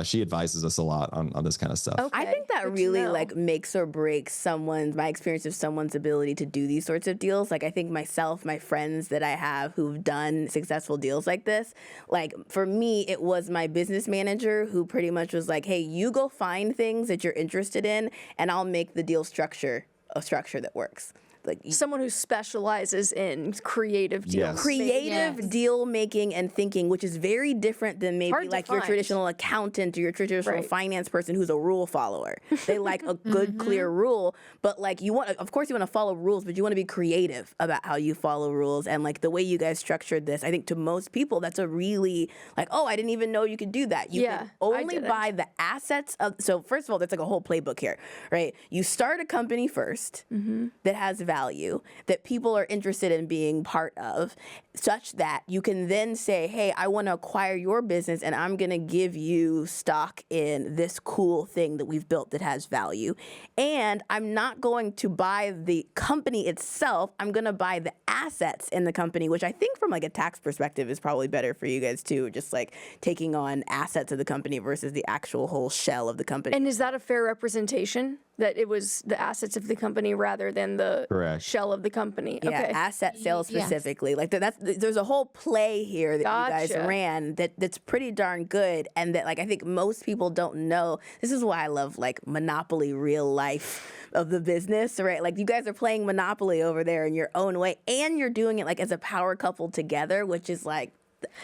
she advises us a lot on this kind of stuff. Okay. I think that really like makes or breaks my experience of someone's ability to do these sorts of deals. Like I think myself, my friends that I have who've done successful deals like this, like for me, it was my business manager who pretty much was like, hey, you go find things that you're interested in and I'll make the deal structure a structure that works. Like someone who specializes in creative deals. Creative deal making and thinking, which is very different than maybe like your traditional accountant or your traditional finance person who's a rule follower. They like a good, clear rule, but like of course you want to follow rules, but you want to be creative about how you follow rules. And like the way you guys structured this, I think to most people, that's a really like, oh, I didn't even know you could do that. You can only buy the assets of, so first of all, that's like a whole playbook here, right? You start a company first that has value that people are interested in being part of, such that you can then say, hey, I want to acquire your business and I'm going to give you stock in this cool thing that we've built that has value. And I'm not going to buy the company itself. I'm going to buy the assets in the company, which I think from like a tax perspective is probably better for you guys too, just like taking on assets of the company versus the actual whole shell of the company. And is that a fair representation, that it was the assets of the company rather than the shell of the company? Yeah, okay. asset sales specifically. Like there's a whole play here that you guys ran that's pretty darn good, and that like I think most people don't know. This is why I love like Monopoly real life of the business, right? Like you guys are playing Monopoly over there in your own way, and you're doing it like as a power couple together, which is like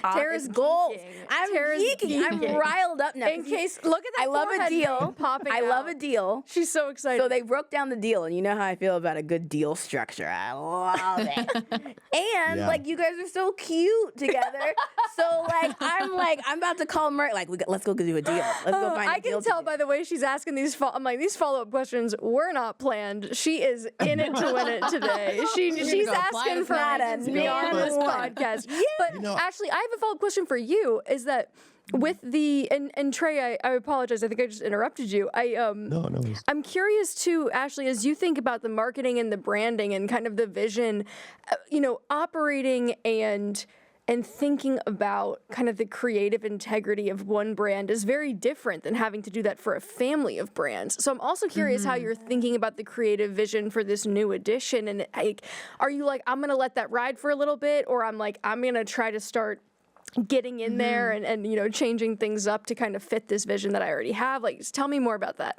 Tara's goals. I'm geeking. I'm riled up now. In case, look at that. I love a deal. I love a deal. She's so excited. So they broke down the deal, and you know how I feel about a good deal structure. I love it. And like you guys are so cute together. So I'm about to call Mert. Like let's go do a deal. Let's go find a deal. I can tell by the way she's asking these. I'm like, these follow-up questions were not planned. She is in it to win it today. She's asking for me on this podcast. Yeah. But Ashley, I have a follow-up question for you. Is that with the and Trey, I apologize. I think I just interrupted you. No. I'm curious too, Ashley, as you think about the marketing and the branding and kind of the vision, operating and thinking about kind of the creative integrity of one brand is very different than having to do that for a family of brands. So I'm also curious how you're thinking about the creative vision for this new edition. And are you like, I'm going to let that ride for a little bit, or I'm like, I'm going to try to start getting in there and changing things up to kind of fit this vision that I already have? Like, just tell me more about that.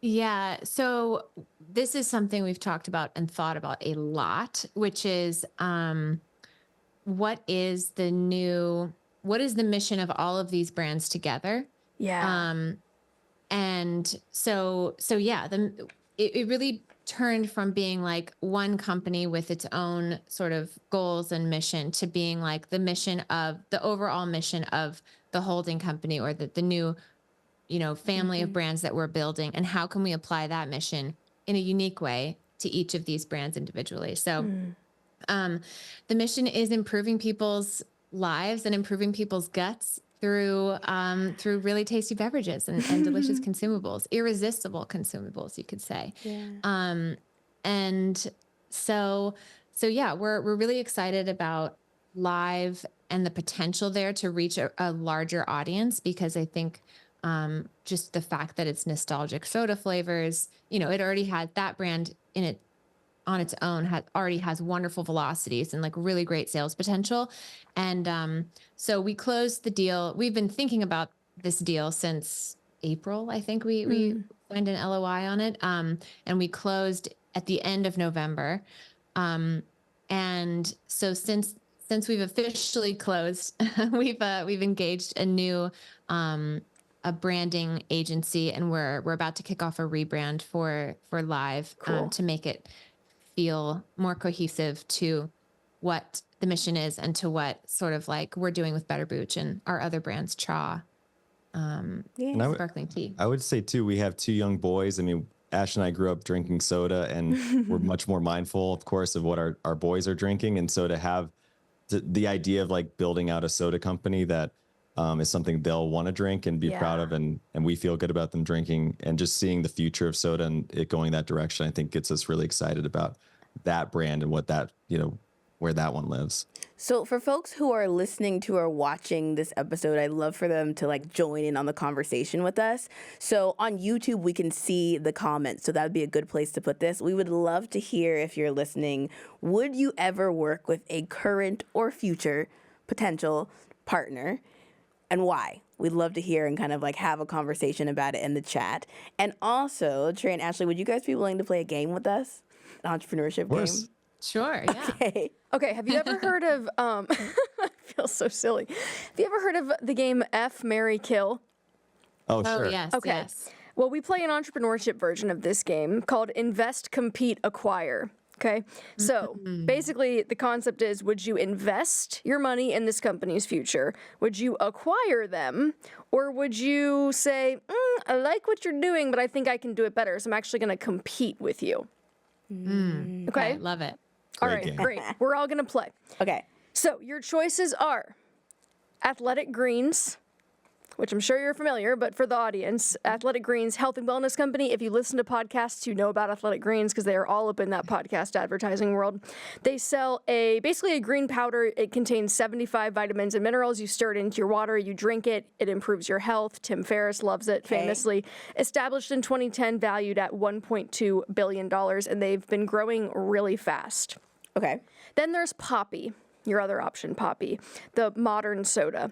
Yeah. So this is something we've talked about and thought about a lot, which is, what is the mission of all of these brands together? Yeah. And so yeah, it really turned from being like one company with its own sort of goals and mission to being like the overall mission of the holding company, or the new, family of brands that we're building, and how can we apply that mission in a unique way to each of these brands individually. So the mission is improving people's lives and improving people's guts through really tasty beverages and delicious consumables, irresistible consumables, you could say. Yeah. And so yeah, we're really excited about Live and the potential there to reach a larger audience, because I think just the fact that it's nostalgic soda flavors, it already had that brand in it on its own already has wonderful velocities and like really great sales potential. And so we closed the deal. We've been thinking about this deal since April. I think we signed an LOI on it. And we closed at the end of November. And so since we've officially closed, we've engaged a new a branding agency, and we're about to kick off a rebrand for Live. Cool. To make it feel more cohesive to what the mission is and to what sort of like we're doing with Better Booch and our other brands, Cha, sparkling tea. I would say too, we have two young boys. I mean, Ash and I grew up drinking soda, and we're much more mindful, of course, of what our boys are drinking. And so to have the idea of like building out a soda company that is something they'll want to drink and be proud of, and we feel good about them drinking, and just seeing the future of soda and it going that direction, I think gets us really excited about that brand and what that, where that one lives. So for folks who are listening to or watching this episode, I'd love for them to like join in on the conversation with us. So on YouTube, we can see the comments. So that would be a good place to put this. We would love to hear, if you're listening, would you ever work with a current or future potential partner, and why? We'd love to hear and kind of like have a conversation about it in the chat. And also, Trey and Ashley, would you guys be willing to play a game with us? An entrepreneurship game? Sure, yeah. Okay, have you ever heard of, I feel so silly. Have you ever heard of the game F, Marry, Kill? Oh, sure. Oh, yes, Okay. yes. Well, we play an entrepreneurship version of this game called Invest, Compete, Acquire. Okay, so basically the concept is, would you invest your money in this company's future? Would you acquire them? Or would you say, I like what you're doing, but I think I can do it better, so I'm actually going to compete with you? Okay. Love it. All Great right, game. great. We're all going to play. Okay. So your choices are Athletic Greens, which I'm sure you're familiar, but for the audience, Athletic Greens Health and Wellness Company. If you listen to podcasts, you know about Athletic Greens because they are all up in that podcast advertising world. They sell basically a green powder. It contains 75 vitamins and minerals. You stir it into your water, you drink it. It improves your health. Tim Ferriss loves it famously. Established in 2010, valued at $1.2 billion, and they've been growing really fast. Okay. Then there's Poppi, your other option, Poppi, the modern soda.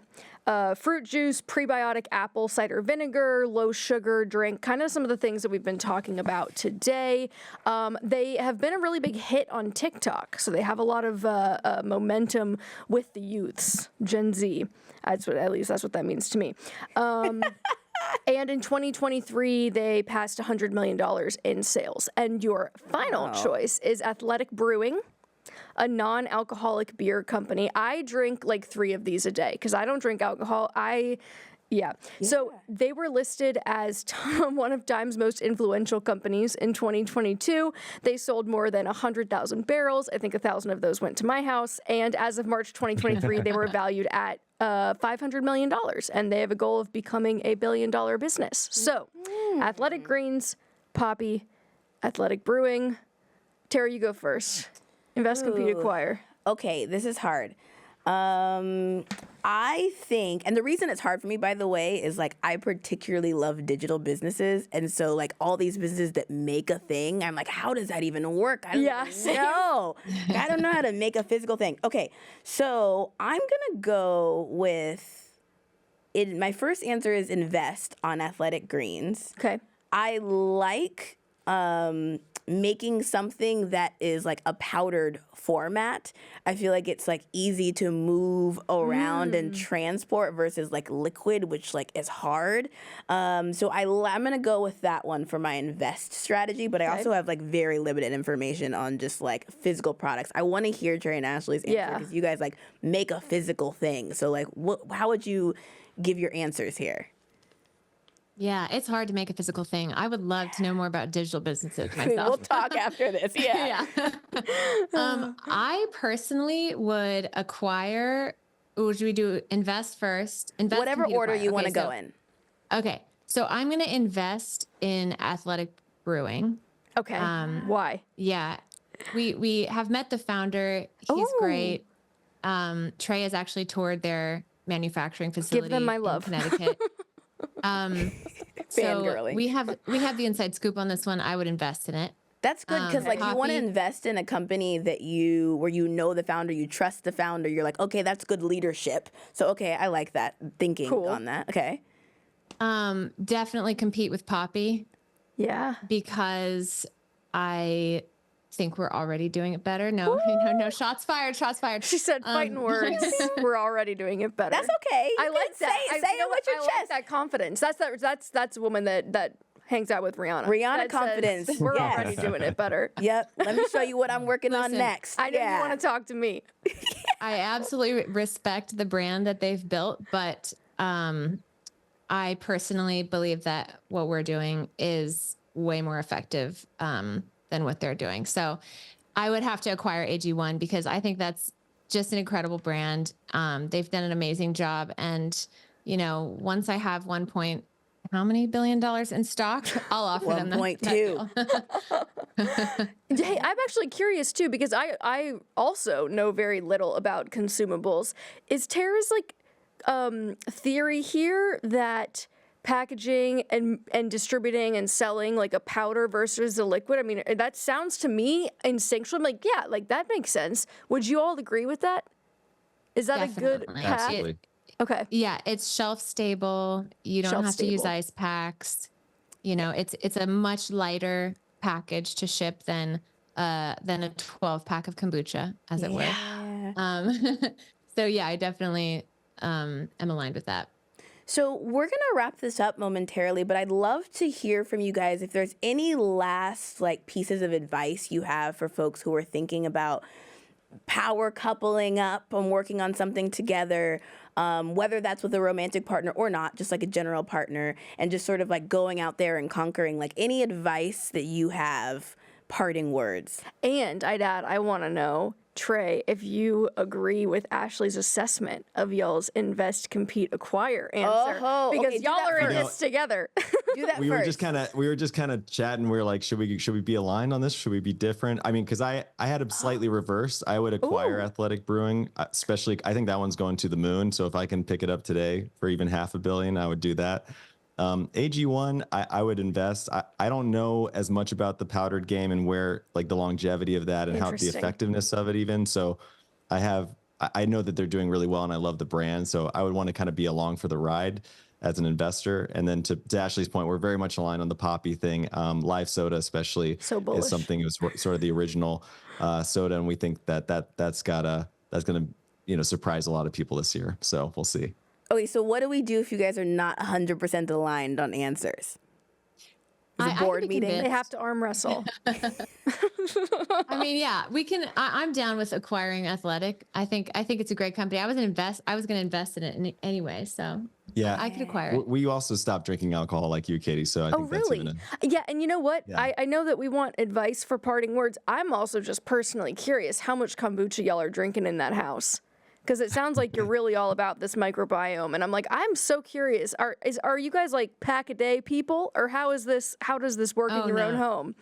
Fruit juice, prebiotic apple cider vinegar, low sugar drink, kind of some of the things that we've been talking about today. They have been a really big hit on TikTok, so they have a lot of momentum with the youths, Gen Z. At least that's what that means to me. And in 2023, they passed $100 million in sales. And your final choice is Athletic Brewing, a non-alcoholic beer company. I drink like 3 of these a day because I don't drink alcohol. So they were listed as one of Time's most influential companies in 2022. They sold more than 100,000 barrels. I think 1,000 of those went to my house. And as of March 2023, they were valued at $500 million. And they have a goal of becoming a billion-dollar business. So Athletic Greens, Poppi, Athletic Brewing. Tara, you go first. Invest, compete, acquire. Okay, this is hard. I think, and the reason it's hard for me, by the way, is like I particularly love digital businesses, and so like all these businesses that make a thing, I'm like, how does that even work? I don't know. Like, I don't know how to make a physical thing. Okay, so I'm gonna go with it. My first answer is invest on Athletic Greens. Okay. I like making something that is like a powdered format. I feel like it's like easy to move around and transport versus like liquid, which like is hard. So I'm gonna go with that one for my invest strategy, but I also have like very limited information on just like physical products. I want to hear Trey and Ashleigh's answer because you guys like make a physical thing. So like how would you give your answers here? Yeah, it's hard to make a physical thing. I would love to know more about digital businesses myself. We'll talk after this. Yeah. I personally would acquire. Should we do invest first? Invest, whatever compete, order acquire. you want to go in. Okay, so I'm going to invest in Athletic Brewing. Okay. Why? Yeah, we have met the founder. He's great. Trey has actually toured their manufacturing facility. Give them my love. In Connecticut. So we have the inside scoop on this one. I would invest in it. That's good because like you want to invest in a company where you know the founder, you trust the founder. You're like, okay, that's good leadership. So okay, I like that thinking on that. Okay. Definitely compete with Poppi. Yeah. Because I think we're already doing it better. No, shots fired. She said fighting words. We're already doing it better. That's okay. I like that. Say it with your chest. Like that confidence. That's a woman that hangs out with Rihanna. Rihanna confidence. We're already doing it better. Yep. Let me show you what I'm working on next. I know you want to talk to me. I absolutely respect the brand that they've built, but I personally believe that what we're doing is way more effective than what they're doing. So I would have to acquire AG1 because I think that's just an incredible brand. They've done an amazing job. And, once I have how many billion dollars in stock, I'll offer them 1.2. Hey, I'm actually curious too, because I also know very little about consumables. Is Tara's like theory here that packaging and distributing and selling like a powder versus a liquid? I mean, that sounds to me instinctual. I'm like, yeah, like that makes sense. Would you all agree with that? Is that Definitely. a good path? Absolutely. Okay. Yeah, it's shelf stable. You don't have to use ice packs. It's a much lighter package to ship than a 12-pack of kombucha, as it were. So yeah, I definitely am aligned with that. So we're going to wrap this up momentarily, but I'd love to hear from you guys if there's any last like pieces of advice you have for folks who are thinking about power coupling up and working on something together, whether that's with a romantic partner or not, just like a general partner, and just sort of like going out there and conquering. Like any advice that you have, parting words. And I'd add, I want to know, Trey, if you agree with Ashleigh's assessment of y'all's invest, compete, acquire answer, because y'all are in this together. Do that we first. We were just kind of chatting. We were like, should we be aligned on this? Should we be different? I mean, because I had a slightly reversed. I would acquire Athletic Brewing, especially. I think that one's going to the moon. So if I can pick it up today for even $500 million, I would do that. AG1, I would invest. I don't know as much about the powdered game and where like the longevity of that and how the effectiveness of it even. So I know that they're doing really well and I love the brand. So I would want to kind of be along for the ride as an investor. And then to Ashleigh's point, we're very much aligned on the Poppi thing. Live soda especially is something. It was sort of the original soda. And we think that's going to surprise a lot of people this year. So we'll see. Okay, so what do we do if you guys are not 100% aligned on answers? Is a board meeting? They have to arm wrestle. I mean, yeah, we can. I'm down with acquiring Athletic. I think it's a great company. I was going to invest in it anyway, so yeah, I could acquire it. We also stopped drinking alcohol like you, Katie. So I think that's even yeah, and you know what? Yeah. I know that we want advice for parting words. I'm also just personally curious how much kombucha y'all are drinking in that house. Because it sounds like you're really all about this microbiome, and I'm like, I'm so curious. Are you guys like pack a day people, or how does this work in your own home?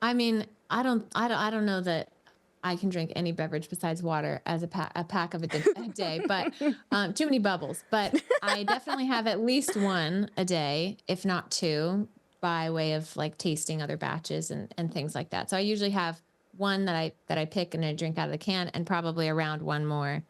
I mean, I don't know that I can drink any beverage besides water as a pack of a day, but too many bubbles. But I definitely have at least one a day, if not two, by way of like tasting other batches and things like that. So I usually have one that I pick and I drink out of the can, and probably around one more,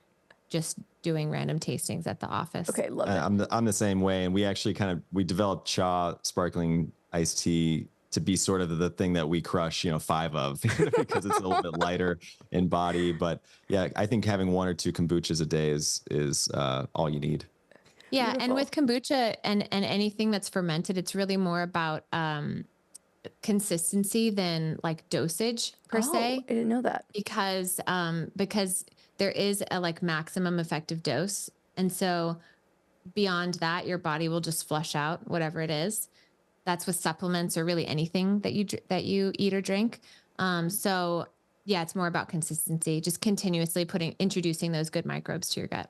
just doing random tastings at the office. Okay, love it. I'm the same way, and we actually we developed Cha sparkling iced tea to be sort of the thing that we crush, 5 of, because it's a little bit lighter in body. But yeah, I think having 1 or 2 kombuchas a day is all you need. Yeah, beautiful. And with kombucha and anything that's fermented, it's really more about consistency than like dosage per se. I didn't know that. Because there is a like maximum effective dose. And so beyond that, your body will just flush out whatever it is. That's with supplements or really anything that you eat or drink. So yeah, it's more about consistency, just continuously introducing those good microbes to your gut.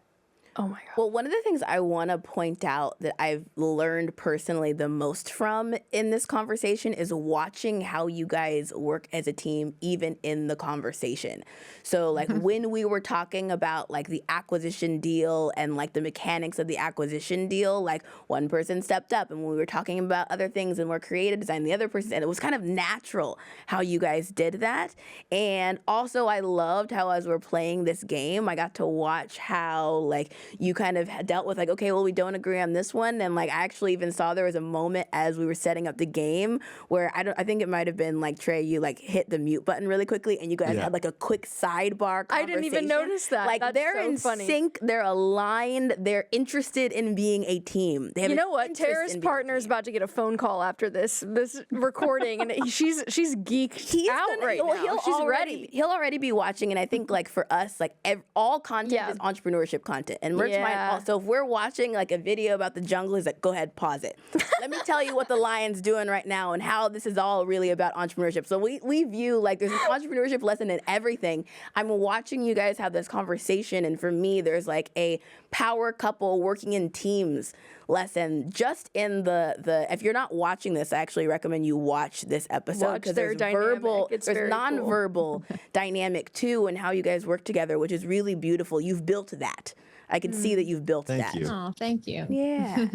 Oh my God. Well, one of the things I want to point out that I've learned personally the most from in this conversation is watching how you guys work as a team, even in the conversation. So like when we were talking about like the acquisition deal and like the mechanics of the acquisition deal, like one person stepped up, and when we were talking about other things and more creative design, the other person, and it was kind of natural how you guys did that. And also I loved how as we're playing this game, I got to watch how like you kind of dealt with like, okay, well, we don't agree on this one. And like, I actually even saw there was a moment as we were setting up the game where I think it might've been like, Trey, you like hit the mute button really quickly and you guys had like a quick sidebar conversation. I didn't even notice that. Like they're in sync, they're aligned, they're interested in being a team. They have you know what? Tara's partner is about to get a phone call after this recording, and she's geeked out right now. She's ready. He'll already be watching, and I think like for us, like all content is entrepreneurship content, and Merch might also, if we're watching like a video about the jungle, he's like, go ahead, pause it. Let me tell you what the lion's doing right now and how this is all really about entrepreneurship. So we view like there's an entrepreneurship lesson in everything. I'm watching you guys have this conversation, and for me, there's like a power couple working in teams lesson just in the if you're not watching this, I actually recommend you watch this episode because there's nonverbal dynamic too, and how you guys work together, which is really beautiful. You've built that. I can see that you've built that. Thank you. Oh, thank you. Yeah.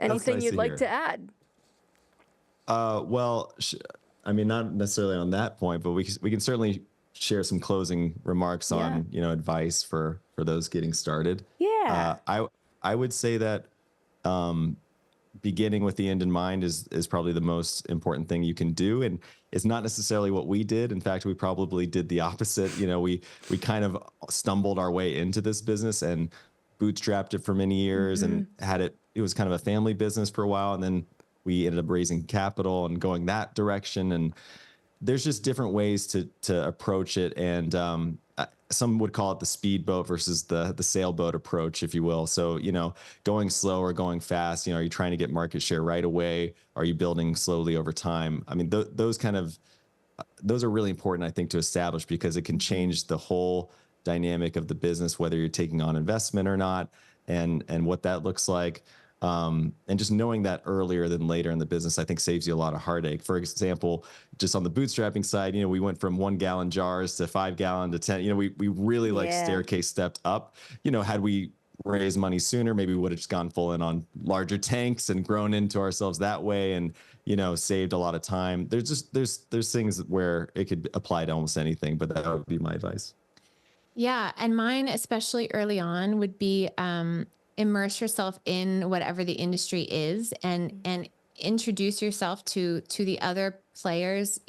Anything nice you'd to like hear. to add? Well, I mean, not necessarily on that point, but we can certainly share some closing remarks on, advice for those getting started. Yeah. I would say that beginning with the end in mind is probably the most important thing you can do. And it's not necessarily what we did. In fact, we probably did the opposite. We kind of stumbled our way into this business and bootstrapped it for many years and it was kind of a family business for a while. And then we ended up raising capital and going that direction. And there's just different ways to approach it. And some would call it the speedboat versus the sailboat approach, if you will. So, going slow or going fast, are you trying to get market share right away? Are you building slowly over time? I mean, those kind of those are really important, I think, to establish, because it can change the whole dynamic of the business, whether you're taking on investment or not, and what that looks like. And just knowing that earlier than later in the business, I think saves you a lot of heartache. For example, just on the bootstrapping side, we went from 1 gallon jars to 5 gallon to 10, we really like staircase stepped up. Had we raised money sooner, maybe we would have just gone full in on larger tanks and grown into ourselves that way, and, saved a lot of time. There's things where it could apply to almost anything, but that would be my advice. Yeah. And mine, especially early on, would be, immerse yourself in whatever the industry is, and introduce yourself to the other players,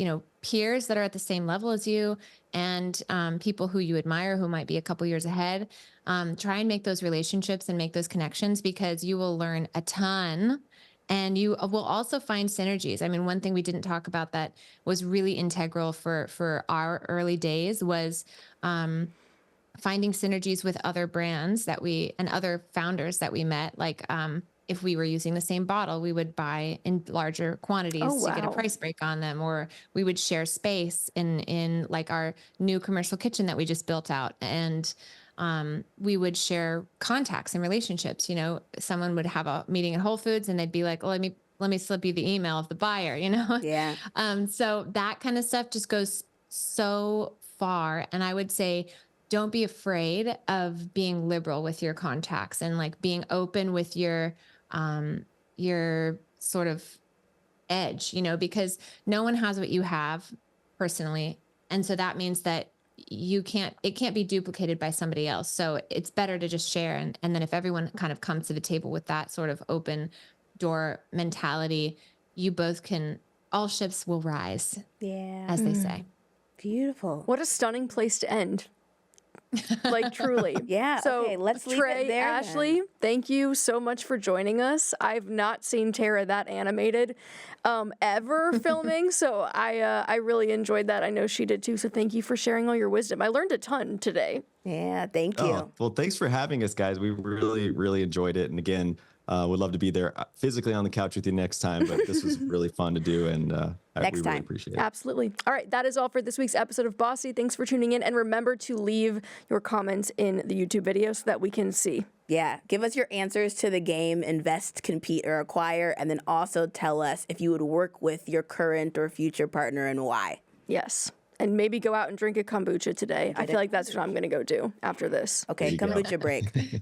peers that are at the same level as you, and people who you admire who might be a couple years ahead. Try and make those relationships and make those connections, because you will learn a ton, and you will also find synergies. I mean, one thing we didn't talk about that was really integral for our early days was finding synergies with other brands and other founders that we met. Like, if we were using the same bottle, we would buy in larger quantities to get a price break on them, or we would share space in like our new commercial kitchen that we just built out. And we would share contacts and relationships. Someone would have a meeting at Whole Foods and they'd be like, let me slip you the email of the buyer, Yeah. So that kind of stuff just goes so far. And I would say, don't be afraid of being liberal with your contacts, and like being open with your sort of edge, because no one has what you have personally. And so that means that it can't be duplicated by somebody else. So it's better to just share. And then if everyone kind of comes to the table with that sort of open door mentality, all ships will rise. Yeah. As they say. Beautiful. What a stunning place to end. Like, truly. Yeah. So, okay, let's leave Trey, it there. Asheligh, thank you so much for joining us. I've not seen Tara that animated ever filming, so I really enjoyed that. I know she did too. So thank you for sharing all your wisdom. I learned a ton today. Yeah, thank you. Well, thanks for having us, guys. We really, really enjoyed it. And again, would love to be there physically on the couch with you next time, but this was really fun to do, and we really appreciate it. Absolutely. All right, that is all for this week's episode of Bossy. Thanks for tuning in, and remember to leave your comments in the YouTube video so that we can see. Yeah, give us your answers to the game, invest, compete, or acquire, and then also tell us if you would work with your current or future partner and why. Yes. And maybe go out and drink a kombucha today. I feel like that's what I'm going to go do after this. Okay, kombucha break.